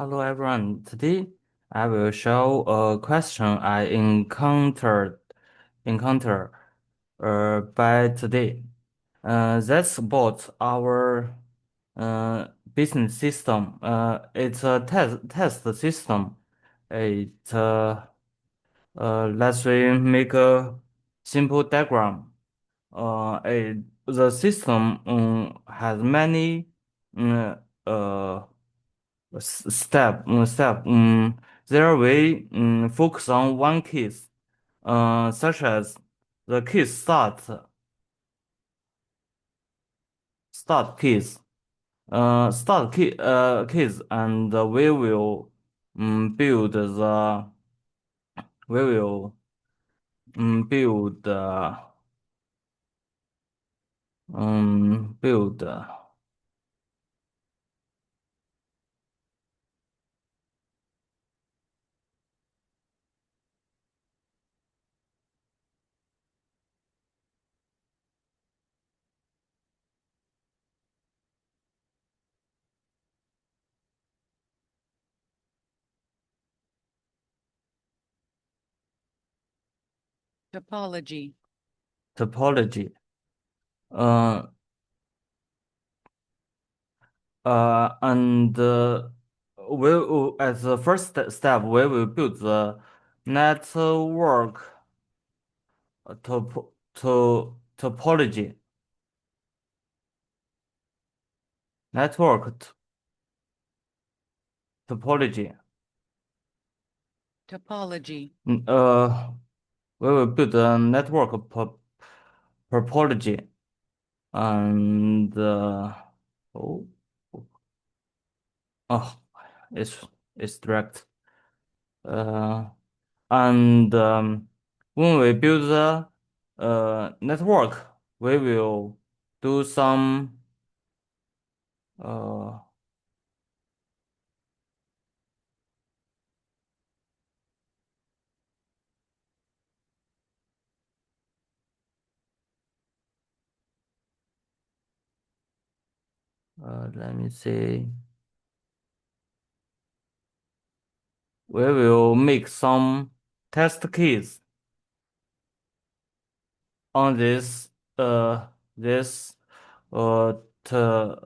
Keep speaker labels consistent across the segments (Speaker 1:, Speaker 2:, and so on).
Speaker 1: Hello everyone. Today I will show a question I encounter by today. That's about our business system. It's a test system. It let's we make a simple diagram. The system has many um, uh, step. There we focus on one case, such as the case start case, and we will build the we will build build
Speaker 2: Topology.
Speaker 1: topology. Uh, and as the first step, we will build the network topology. Network topology.
Speaker 2: Topology.
Speaker 1: Mm, we will build a network topology and oh oh it's it's direct. Uh, and when we build the network, we will do some uh let me see. We will make some test case on uh this uh to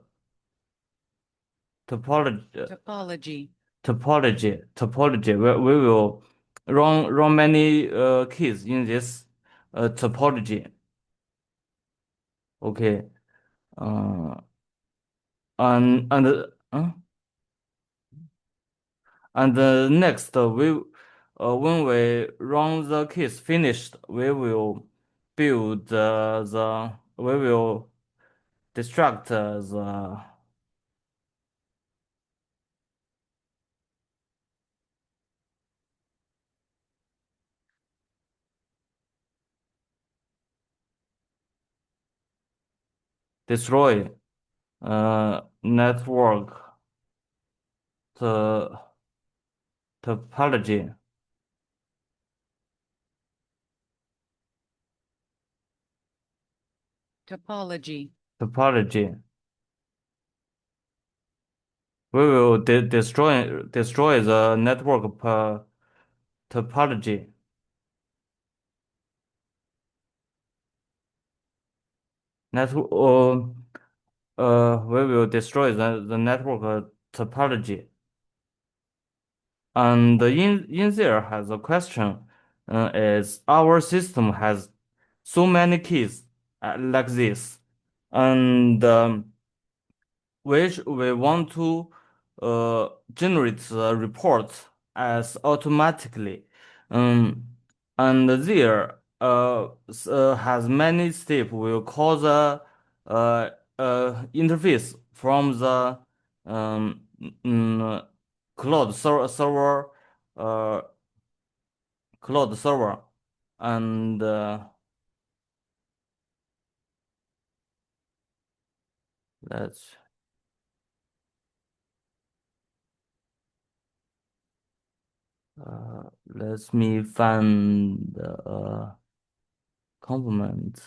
Speaker 1: topology
Speaker 2: Topology.
Speaker 1: topology. We will run many keys in this topology. Okay. Uh, uh, and next when we run the keys finished, we will build the we will destruct the destroy network to topology.
Speaker 2: Topology.
Speaker 1: Topology. We will destroy the network topology. We will destroy the network topology. And in there has a question, is our system has so many keys like this, and which we want to generate the report as automatically. Um, and there has many steps. We'll call the interface from the um, mm, cloud uh, cloud server, and let's let me find the complement.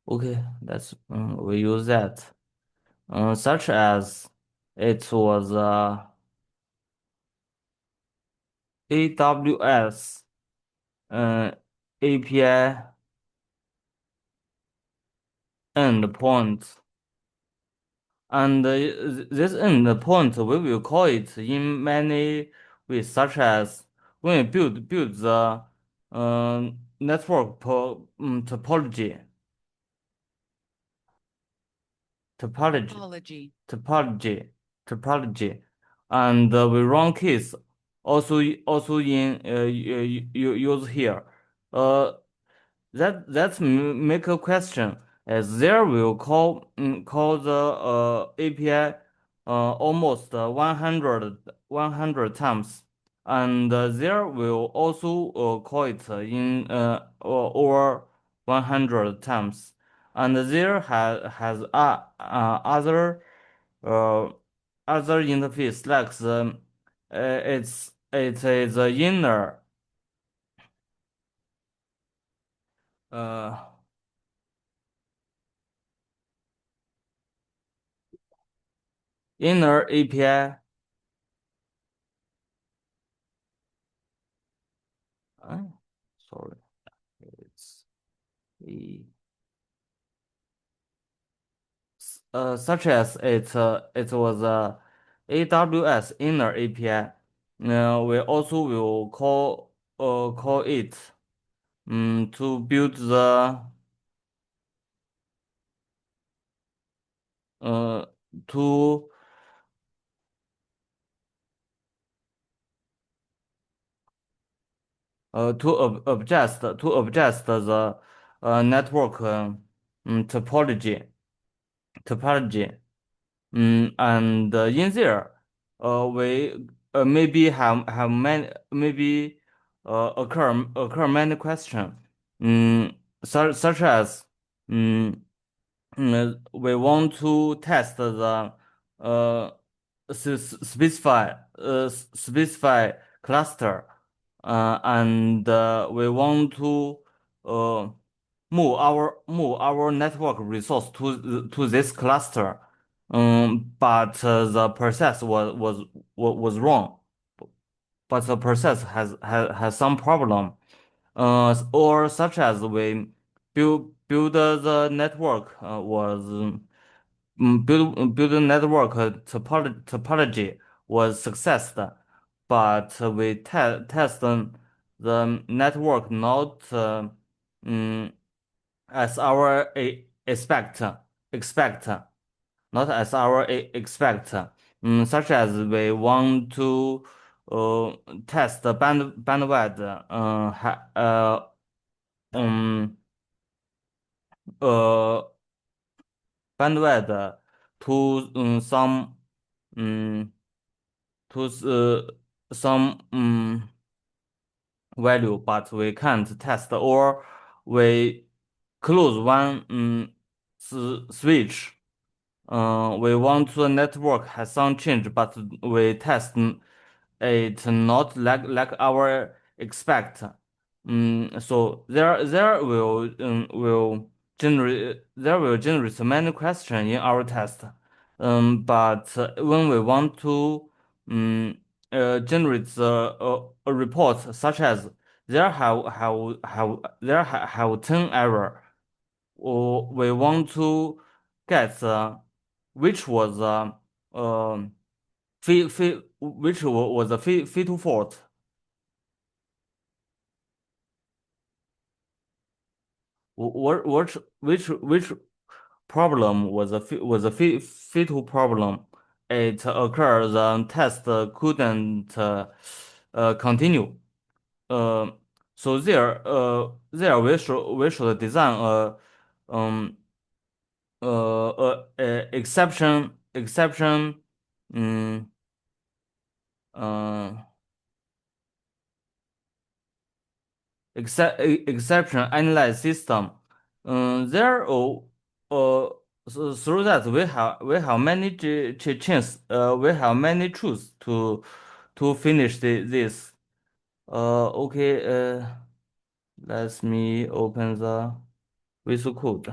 Speaker 1: Okay, that's we use that. Such as it was AWS uh, API endpoint, and this endpoint we will call it in many ways, such as when we build the network topology topology
Speaker 2: Topology.
Speaker 1: topology topology, and we run case also in use here. Uh, that's make a question as there will call the API almost 100 times, and there will also call it in over 100 times, and there has other uh, other interface like the it is the uh inner API. uh, Sorry, it's the such as it was a AWS inner API. We also will call it to build the uh to adjust the network topology. And in there, we maybe have many maybe occur many questions. Such as we want to test the uh, specify cluster, and we want to uh, move our network resource to this cluster. But the process was wrong. But the process has some problem. Or such as we build the network was build a network topology was success, but we test the network not as our expect, not as our expect. Such as we want to uh, test the bandwidth um uh bandwidth to um to some value, but we can't test, or we close one switch. We want the network has some change, but we test it not like our expect. So there will generate many questions in our test. But when we want to um, generate a report such as there have 10 error, or we want to get which was was a fatal fault. Which problem was a fatal problem? It occurs the test couldn't continue. Uh, so there we should design um exception um uh exception analyze system. There through that we have many chance, we have many choose to finish this. Okay. Let me open the Visual Code.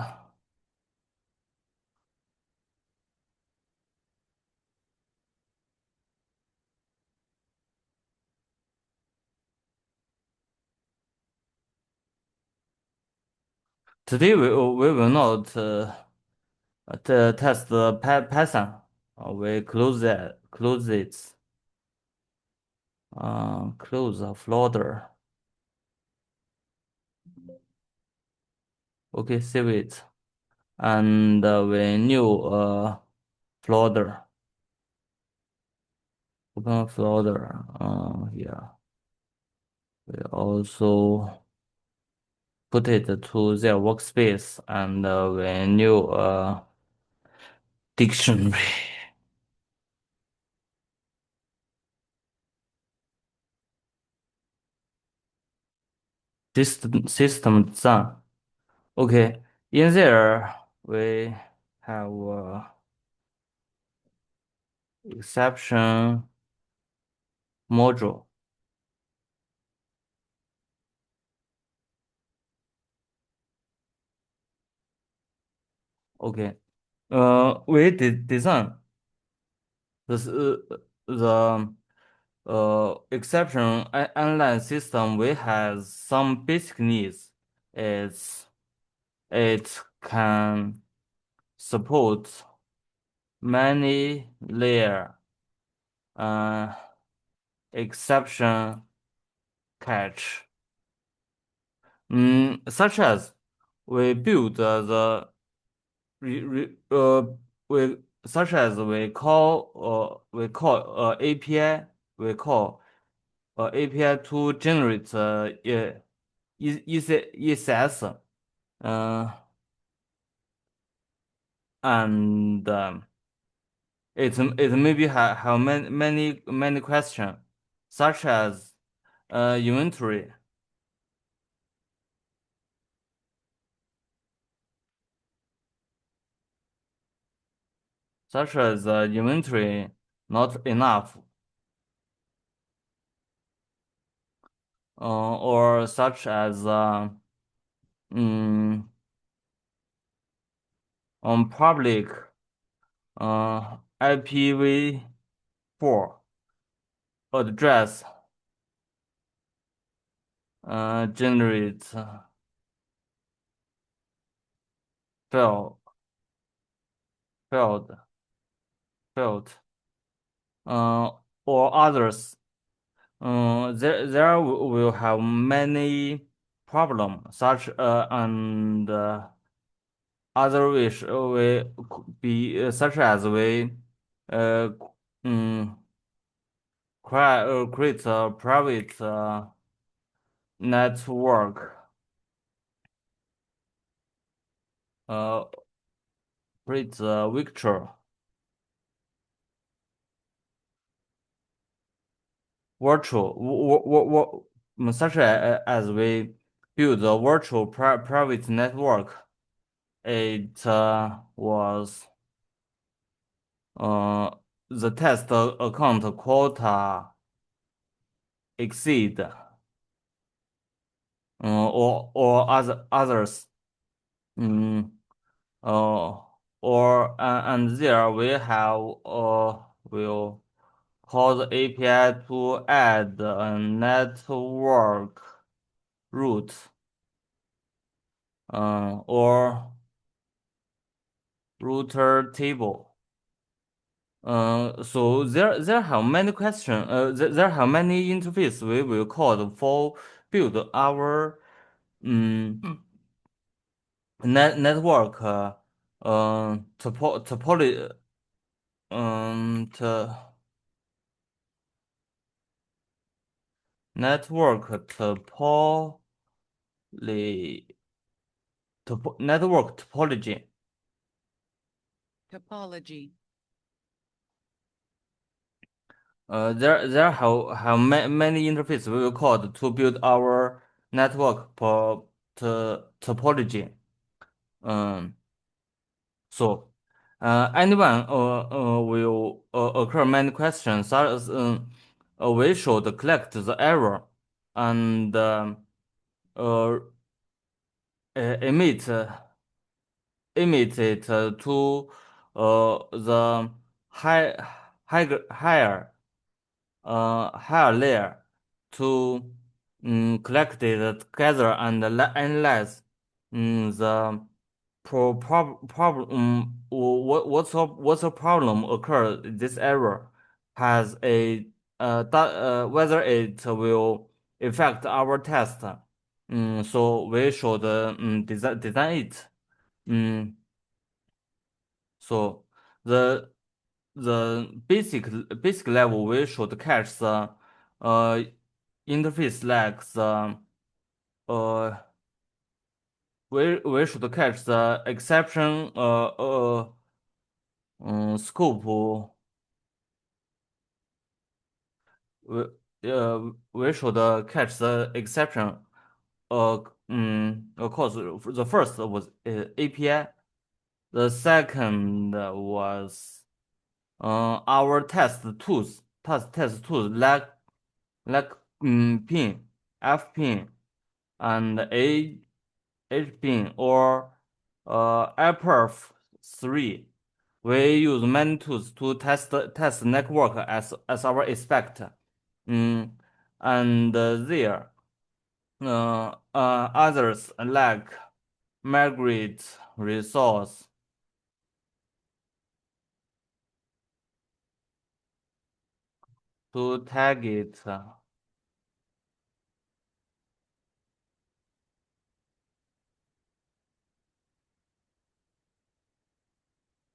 Speaker 1: Today we will not test the Python. We close it. Close the folder. Okay, save it. And we new folder. Open folder. Here. We also put it to their workspace and we new dictionary. System design. Okay, in there we have exception module. Okay, we design this the exception online system. We have some basic needs. It's it can support many layer uh, exception catch, such as we build the re, re, we such as we call API we call API to generate ECS uh, and it maybe have many questions such as inventory, inventory not enough, or such as mm, on public IPv4 address generate fail failed failed uh, or others. There will have many problems such and other wish will be such as we uh, um, create a private network, uh, create a such as we build a virtual private network. It was uh, the test account quota exceed or others. Mm, uh, and there we have will call the API to add a network route or router table. So there have many questions. There have many interface we will call for build our network topology to network topology network topology.
Speaker 2: Topology.
Speaker 1: There have many interfaces we will call to build our network topology. Um, so anyone will occur many questions. As, we should collect the error and uh, emit emit it to the high, higher higher layer to collect it together and analyze The problem what's a problem occur this error has a whether it will affect our test. So we should design it. Mm, so the the basic level we should catch the uh interface like the uh we should catch the exception scope. we we should catch the exception. Of course, the first was API. The second was our test tools like pin, F pin, and H pin or iPerf 3. We use many tools to test network as our expect. Mm, and there others like migrate resource to tag it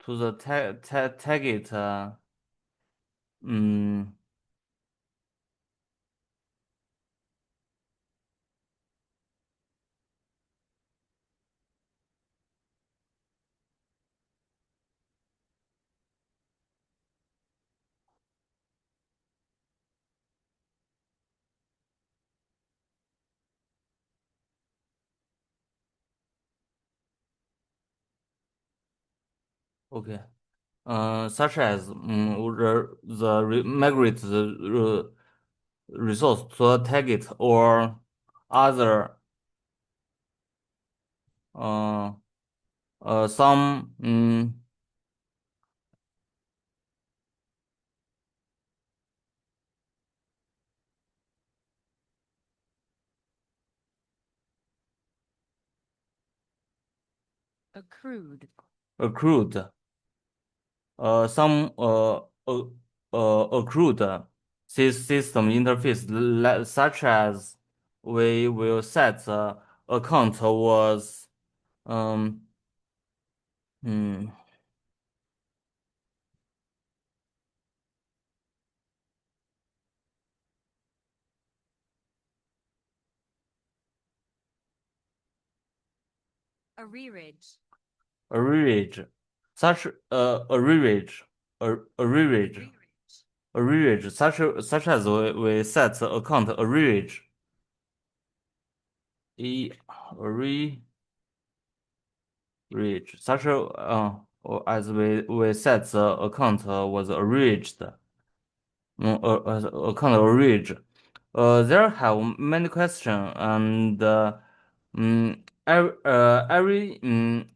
Speaker 1: to the tag it. Mm, okay. Such as migrate the resource to a target or other uh, some
Speaker 2: Accrued.
Speaker 1: accrued some accrued system interface such as we will set the account was um mm,
Speaker 2: Arrearage.
Speaker 1: arrearage such arrearage arrearage
Speaker 2: Arrearage.
Speaker 1: arrearage such as we set the account arrearage e arrearage such a or as we set the account was arranged. Account arranged. There have many questions and every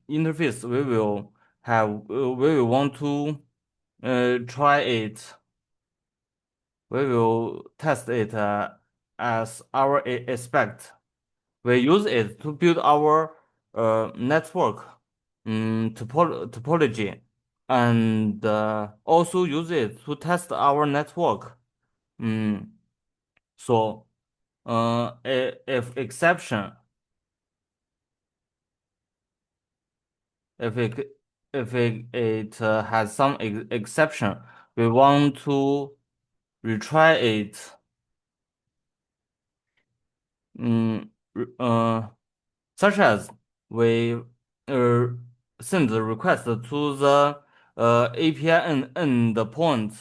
Speaker 1: interface we will have we will want to try it. We will test it as our expect. We use it to build our network topology and also use it to test our network. Mm, so if exception, if it has some exception, we want to retry it. Mm, such as we uh, send the request to the API endpoint,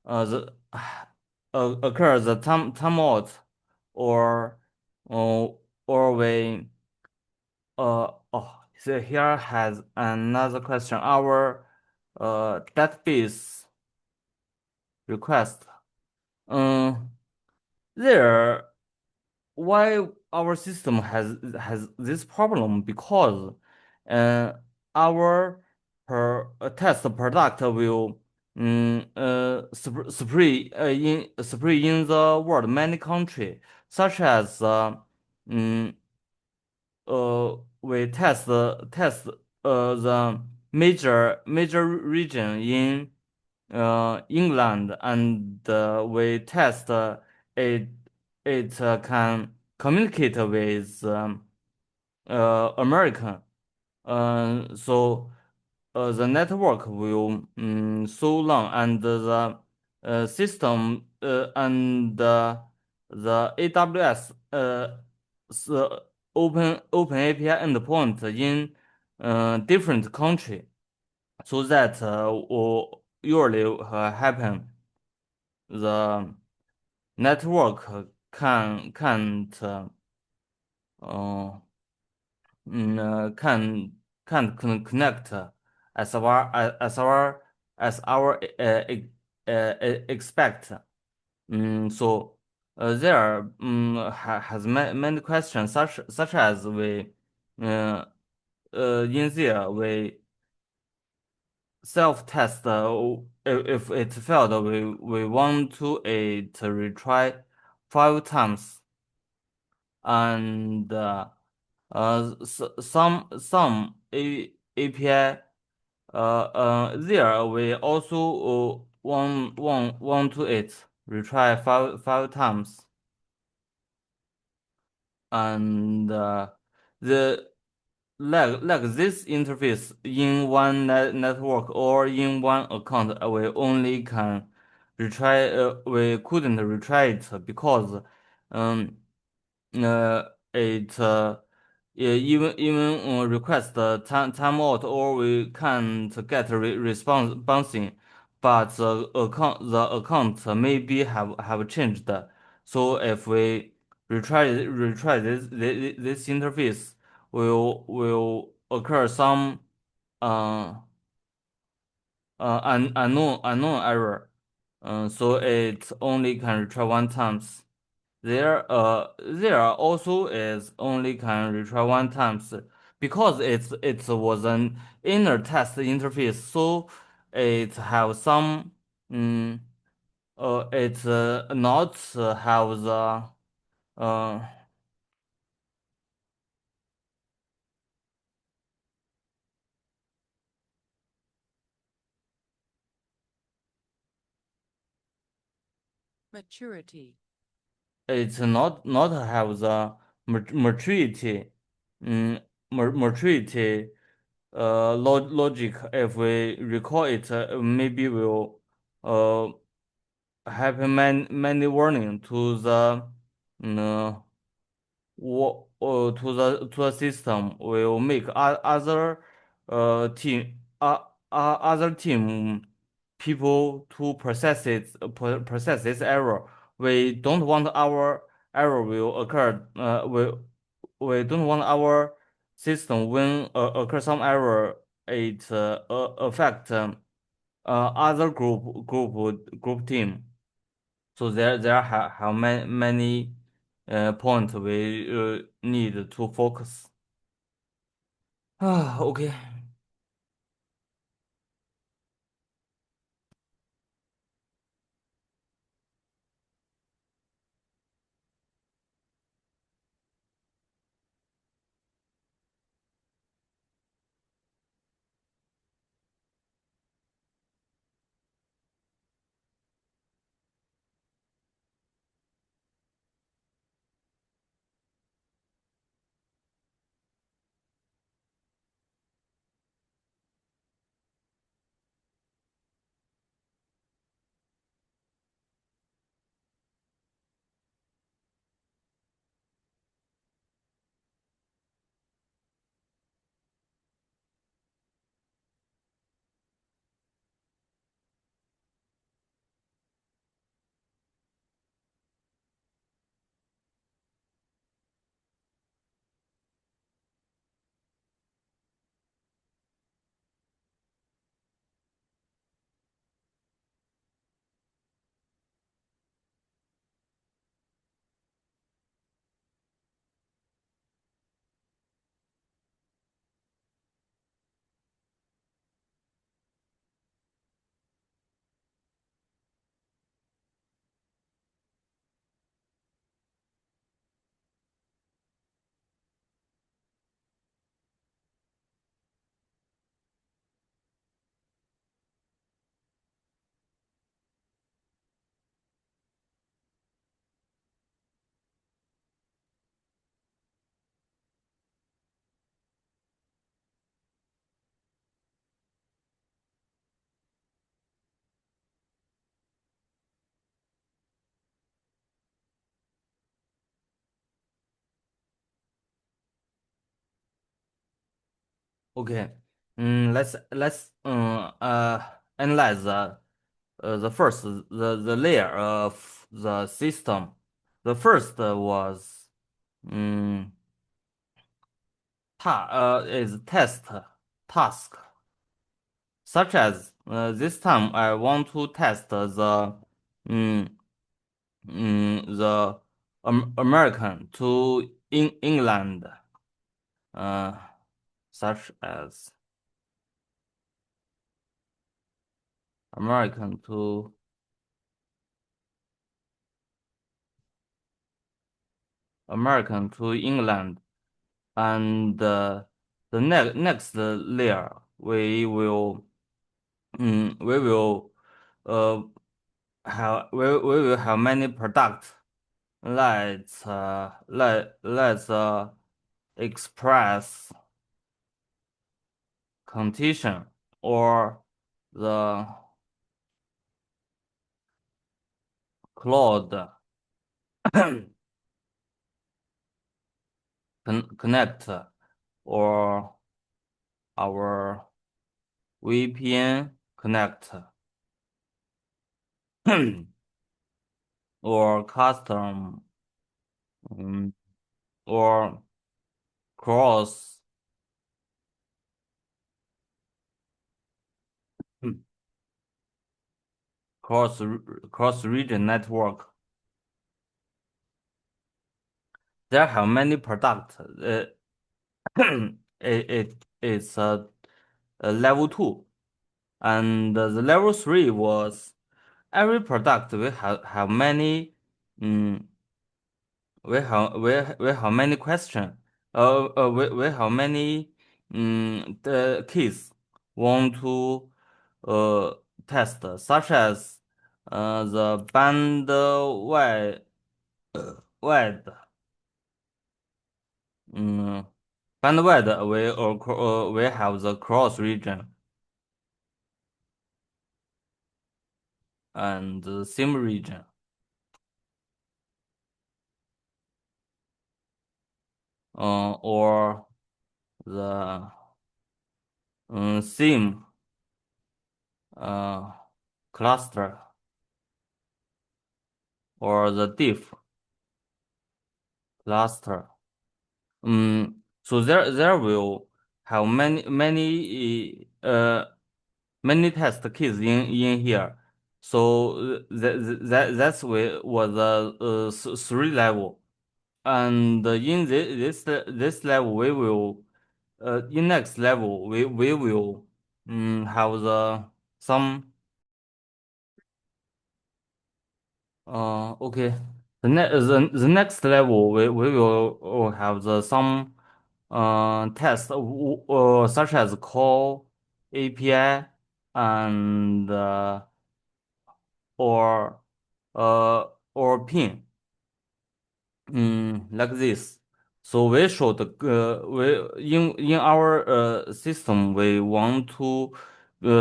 Speaker 1: the occurs the timeout or uh, or we so here has another question. Our database request. Um, there why our system has this problem because uh, our test product will spread in the world many country such as um, we test the major region in England, and we test it can communicate with American. So the network will so long, and the system the AWS open API endpoint in different country, so that will usually happen. The network can't uh, connect as our expect. So there has many questions, such as we uh, in there we self-test, if it failed, we want to it retry 5 times. And some API there we also want to it retry five times. And the like this interface in one network or in one account, we only can retry, we couldn't retry it because um uh, it even request the timeout, or we can't get response bouncing, but the account maybe have changed. So if we retry this interface, will occur some uh, unknown error. So it only can retry 1 times. There also is only can retry 1 times, because it was an inner test interface, so it have some it not have the uh
Speaker 2: Maturity.
Speaker 1: it's not have the maturity, maturity logic. If we recall it, maybe will uh happen many warning to the mm, to the system, will make other team other team people to process this error. We don't want our error will occur. We don't want our system when occur some error, it affect other group team. So there have many points we need to focus. Ah, okay. Okay. Let's analyze the first the layer of the system. The first was um is test task, such as this time I want to test um, the American to England, uh, such as American to England, and the next layer we will uh we will have many products. Let's express condition or the cloud connect or our VPN connect or custom um, or cross cross cross region network. There have many products. It is a level two, and the level three was every product will have many um, we have many questions. We have many the kids want to uh test, such as the band wide um band wide we have the cross region and the sim region, or the sim uh cluster or the diff cluster. So there will have many test cases in here. So that's was the three level, and in this level we will in next level we will have the some okay. The next level we will have the some test such as call API and or pin like this. So we should we in our system we want to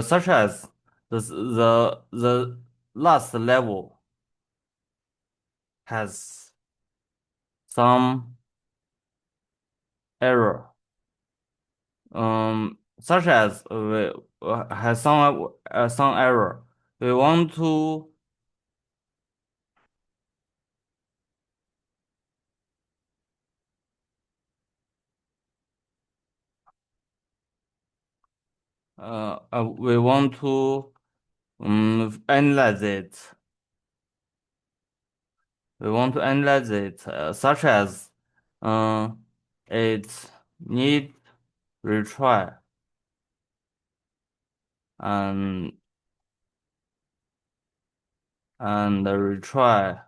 Speaker 1: such as the last level has some error, such as we has some error. We want to we want to analyze it. We want to analyze it, such as uh, it need retry and retry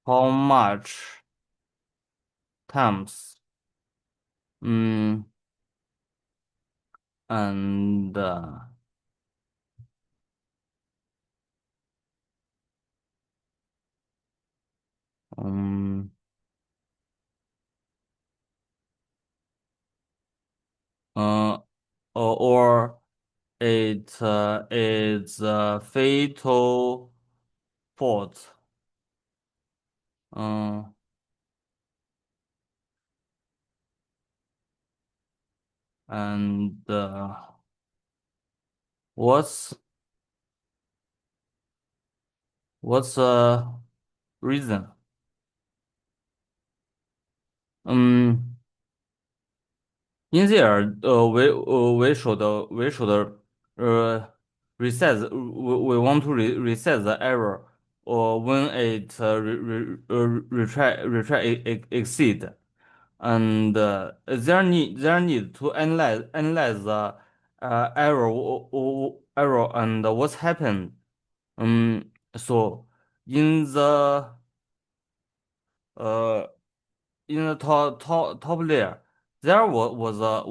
Speaker 1: how much times, um, and um, uh, or it is a fatal fault. Uh, And what's what's the reason?嗯。因此而reset we want to reset the error or when it retry exceed and there need to analyze the error and what's happened. So in the uh in the top layer there was a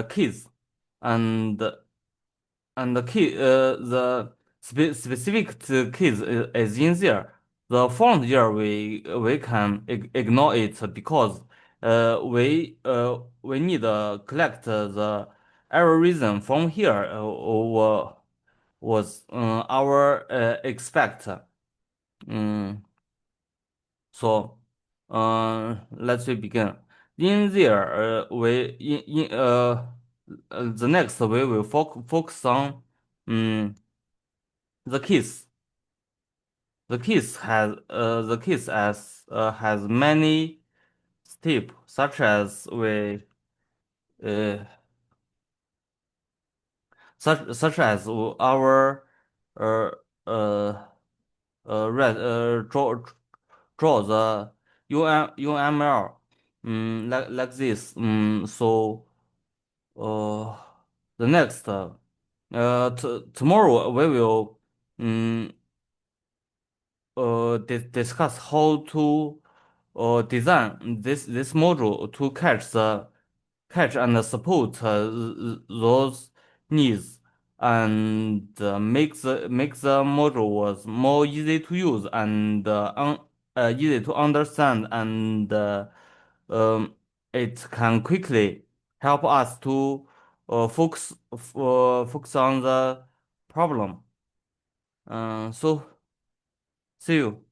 Speaker 1: kids and the key the specific to kids is in there. The font here we can ignore it because we need to collect the error reason from here was our expect. Um, so, let's we begin. In there, the next we will focus on the kiss. The kiss has many steps, uh, such as our uh uh draw the UML like this. So uh the next tomorrow we will um discuss how to design this module to catch and support those needs and make the module was more easy to use and easy to understand and it can quickly help us to focus on the problem. So see you.